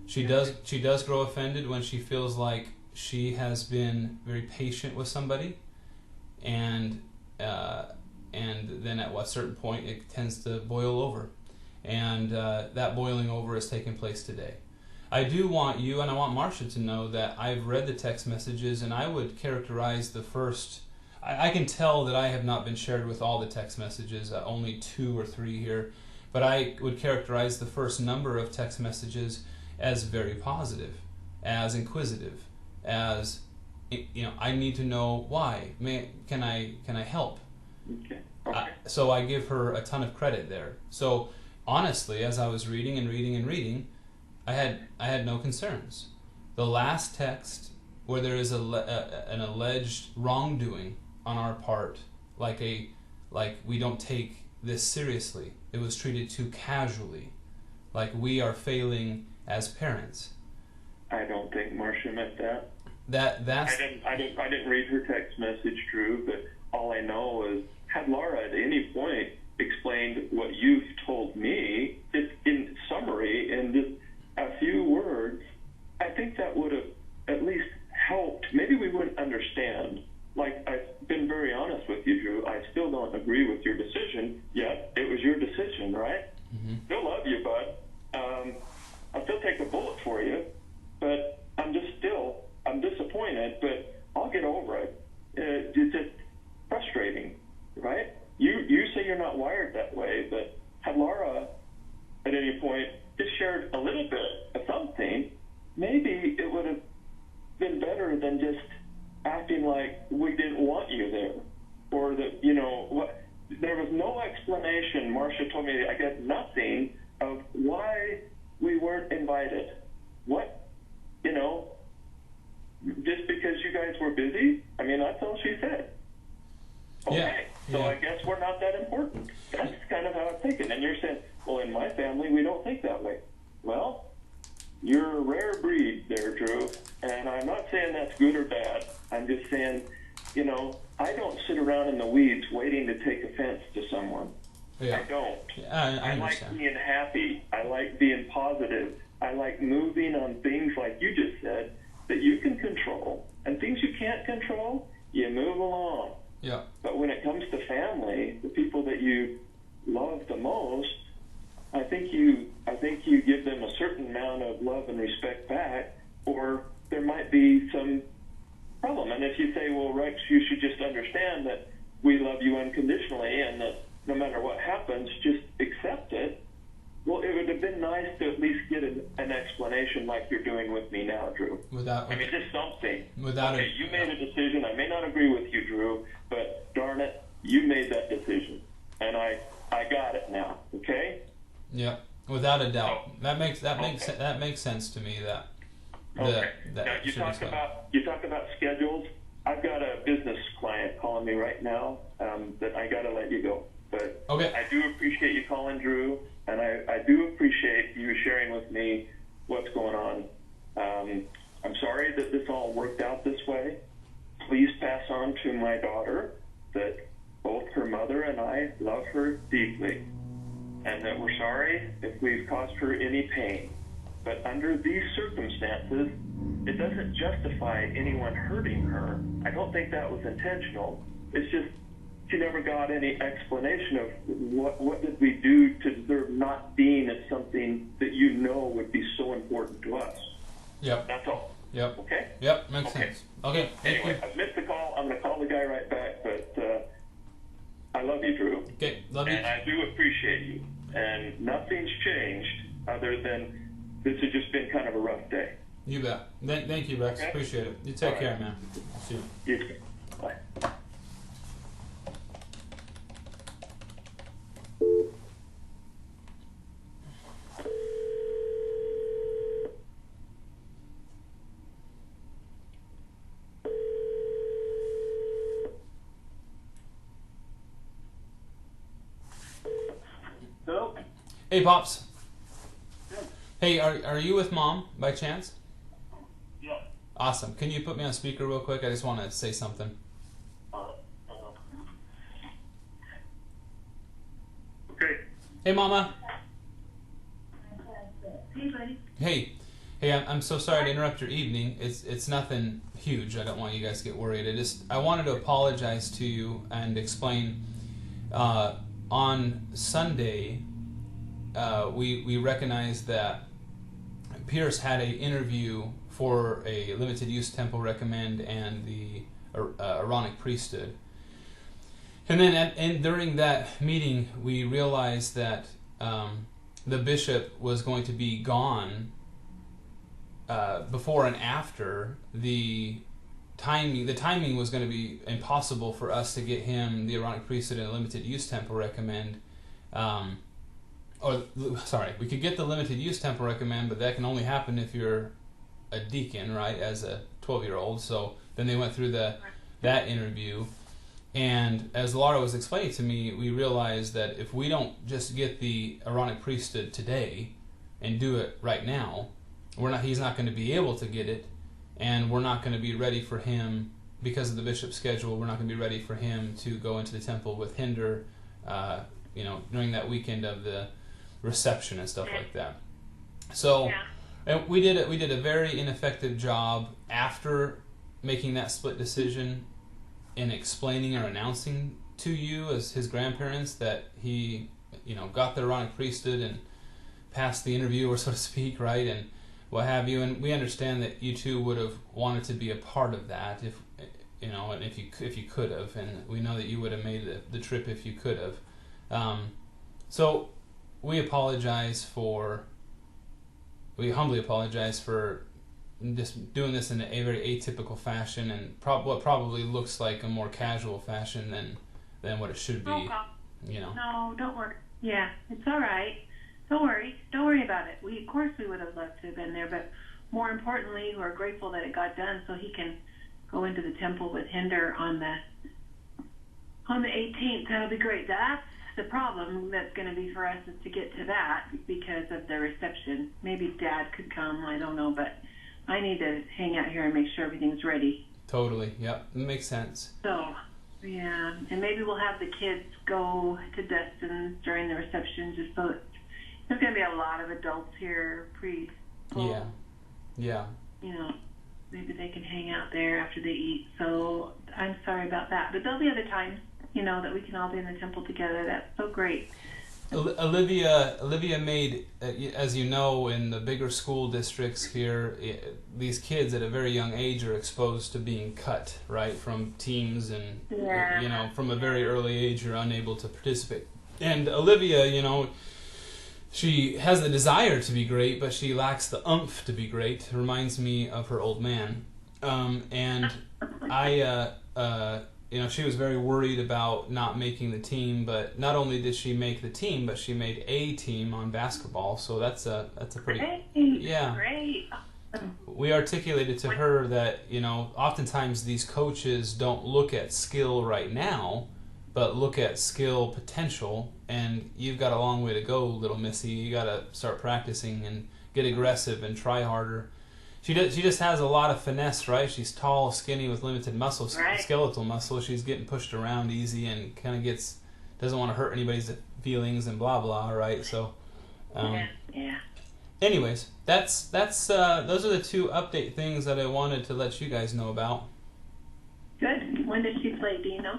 She does grow offended when she feels like she has been very patient with somebody, and then at a certain point it tends to boil over, and that boiling over has taken place today. I do want you and I want Marcia to know that I've read the text messages, and I would characterize the first. I can tell that I have not been shared with all the text messages, only 2 or 3 here, but I would characterize the first number of text messages as very positive, as inquisitive, as I need to know why. Can I help? Okay. So I give her a ton of credit there. So honestly, as I was reading, I had no concerns. The last text where there is an alleged wrongdoing on our part, like we don't take this seriously. It was treated too casually, like we are failing as parents. I don't think Marcia meant that. That's. I didn't read her text message, Drew. But all I know is, had Laura at any point explained what you've told me, just in summary, in just a few words, I think that would have at least helped. Maybe we wouldn't understand. Like, I've been very honest with you, Drew. I still don't agree with your decision yet. It was your decision, right? Mm-hmm. Still love you, bud. I'll still take the bullet for you, but I'm disappointed, but I'll get over it. It's just frustrating, right? You say you're not wired that way, but had Laura at any point just shared a little bit of something, maybe it would have been better than just acting like we didn't want you there, or that, what, there was no explanation. Marcia told me I got nothing of why we weren't invited. What, just because you guys were busy? I mean, that's all she said. Okay, so I guess we're not that important. That's kind of how I'm thinking. And you're saying, well, in my family, we don't think that way. Well, you're a rare breed there, Drew. And I'm not saying that's good or bad. I'm just saying, I don't sit around in the weeds waiting to take offense to someone. Yeah. I don't. I like being happy. I like being positive. I like moving on things like you just said that you can control. And things you can't control, you move along. Yeah. But when it comes to family, the people that you love the most, I think you give them a certain amount of love and respect back, or there might be some problem. And if you say, well, Rex, you should just understand that we love you unconditionally and that no matter what happens, just accept it. Well, it would have been nice to at least get an explanation like you're doing with me now, Drew. Just something. You made a decision. I may not agree with you, Drew, but darn it, you made that decision. And I got it now, okay? Yeah, without a doubt. That makes sense to me. Now, you talk about schedules. I've got a business client calling me right now that I got to let you go. But okay. I do appreciate you calling, Drew, and I do appreciate you sharing with me what's going on. I'm sorry that this all worked out this way. Please pass on to my daughter that both her mother and I love her deeply, and that we're sorry if we've caused her any pain. But under these circumstances, it doesn't justify anyone hurting her. I don't think that was intentional. It's just she never got any explanation of what did we do to deserve not being at something that would be so important to us. Yep. That's all. Yep. Okay? Yep, makes sense. Okay. Anyway, I've missed the call. I'm going to call the guy right back, but I love you, Drew. Okay, love you. And I do appreciate you. And nothing's changed other than this has just been kind of a rough day. You bet. Thank you, Rex. Okay? Appreciate it. You take care, man. See you. You too. Bye. Hello? Hey, Pops. Yeah. Hey, are you with Mom by chance? Yeah. Awesome. Can you put me on speaker real quick? I just want to say something. Okay. Hey, Mama. Hey, buddy. Hey, I'm so sorry to interrupt your evening. It's nothing huge. I don't want you guys to get worried. I wanted to apologize to you and explain. On Sunday, we recognized that Pierce had an interview for a limited use temple recommend and the Aaronic Priesthood. And then during that meeting, we realized that the bishop was going to be gone before and after the timing. The timing was going to be impossible for us to get him the Aaronic Priesthood and a limited use temple recommend. We could get the limited use temple recommend, but that can only happen if you're a deacon, right, as a 12-year-old. So then they went through that interview. And as Laura was explaining to me, we realized that if we don't just get the Aaronic Priesthood today and do it right now, he's not going to be able to get it, and we're not going to be ready for him because of the bishop's schedule. We're not going to be ready for him to go into the temple with Hinder, during that weekend of the reception and stuff like that. So and we did a very ineffective job after making that split decision in explaining or announcing to you as his grandparents that he, got the Aaronic Priesthood and passed the interview, or so to speak, right, and what have you. And we understand that you two would have wanted to be a part of that and if you could have, and we know that you would have made the trip if you could have. So we humbly apologize for just doing this in a very atypical fashion, and what probably looks like a more casual fashion than what it should be. Okay. You know. No, don't worry. Yeah, it's all right. Don't worry about it. Of course we would have loved to have been there, but more importantly, we're grateful that it got done so he can go into the temple with Hinder on the 18th. That'll be great. That's the problem that's going to be for us, is to get to that because of the reception. Maybe Dad could come, I don't know, but I need to hang out here and make sure everything's ready. Totally. Yep. It makes sense. So, yeah, and maybe we'll have the kids go to Destin's during the reception, just so there's going to be a lot of adults here Yeah. Yeah. You know, maybe they can hang out there after they eat. So I'm sorry about that. But there'll be other times, you know, that we can all be in the temple together. That's so great. Olivia made, as you know, in the bigger school districts here, these kids at a very young age are exposed to being cut, right, from teams, and you know, from a very early age you're unable to participate. And Olivia, you know, she has the desire to be great, but she lacks the oomph to be great. It reminds me of her old man. And I, you know, she was very worried about not making the team, but not only did she make the team, but she made a team on basketball. So that's a pretty, Great. We articulated to her that, you know, oftentimes these coaches don't look at skill right now, but look at skill potential, and you've got a long way to go, little Missy. You got to start practicing and get aggressive and try harder. She just has a lot of finesse, right? She's tall, skinny, with limited muscle, skeletal muscle. She's getting pushed around easy and kind of doesn't want to hurt anybody's feelings and blah blah, right? So, yeah. Anyways, that's those are the two update things that I wanted to let you guys know about. Good. When did she play? Do you know?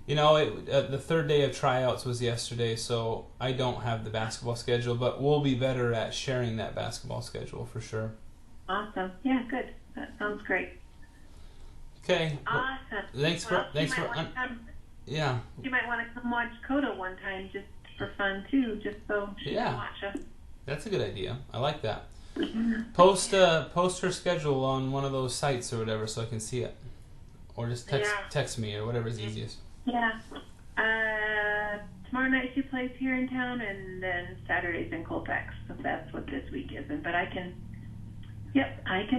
You know, the third day of tryouts was yesterday, so I don't have the basketball schedule, but we'll be better at sharing that basketball schedule for sure. Awesome. Yeah, good. That sounds great. Okay. Awesome. Thanks for yeah. You might want to come watch Coda one time just for fun too, just so she can watch us. That's a good idea. I like that. Post her schedule on one of those sites or whatever so I can see it, or just text me or whatever's easiest. Yeah. Tomorrow night she plays here in town, and then Saturday's in Colfax. So that's what this week is. But I can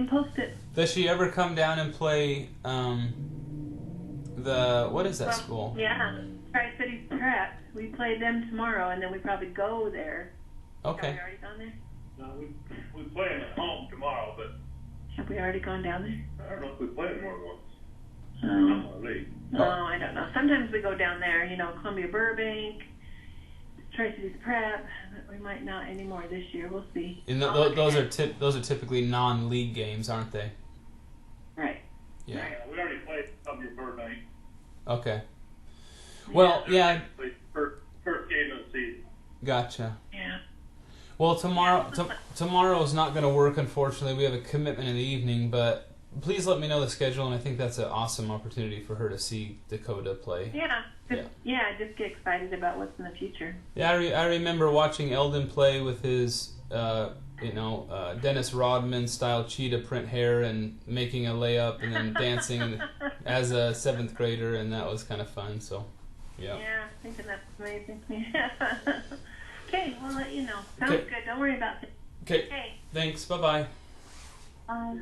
post it. Does she ever come down and play what is that school? Yeah, Tri-Cities Prep. We play them tomorrow, and then we probably go there. Okay. Have we already gone there? No, we play them at home tomorrow, but have we already gone down there? I don't know if we played more than once. I don't know. Sometimes we go down there, you know, Columbia Burbank, Tri-Cities Prep, but we might not anymore this year. We'll see. And those are typically non-league games, aren't they? Right. Yeah. Right. We already played Columbia Burbank. Okay. Well, yeah. First game of the season. Gotcha. Yeah. Well, tomorrow's not going to work, unfortunately. We have a commitment in the evening, but please let me know the schedule, and I think that's an awesome opportunity for her to see Dakota play. Yeah, just get excited about what's in the future. Yeah, I remember watching Eldon play with his, Dennis Rodman style cheetah print hair and making a layup and then dancing as a 7th grader, and that was kind of fun. So, yeah. Yeah, I think that's amazing. Okay, we'll let you know. Sounds good. Don't worry about it. Okay. Thanks. Bye-bye. Bye.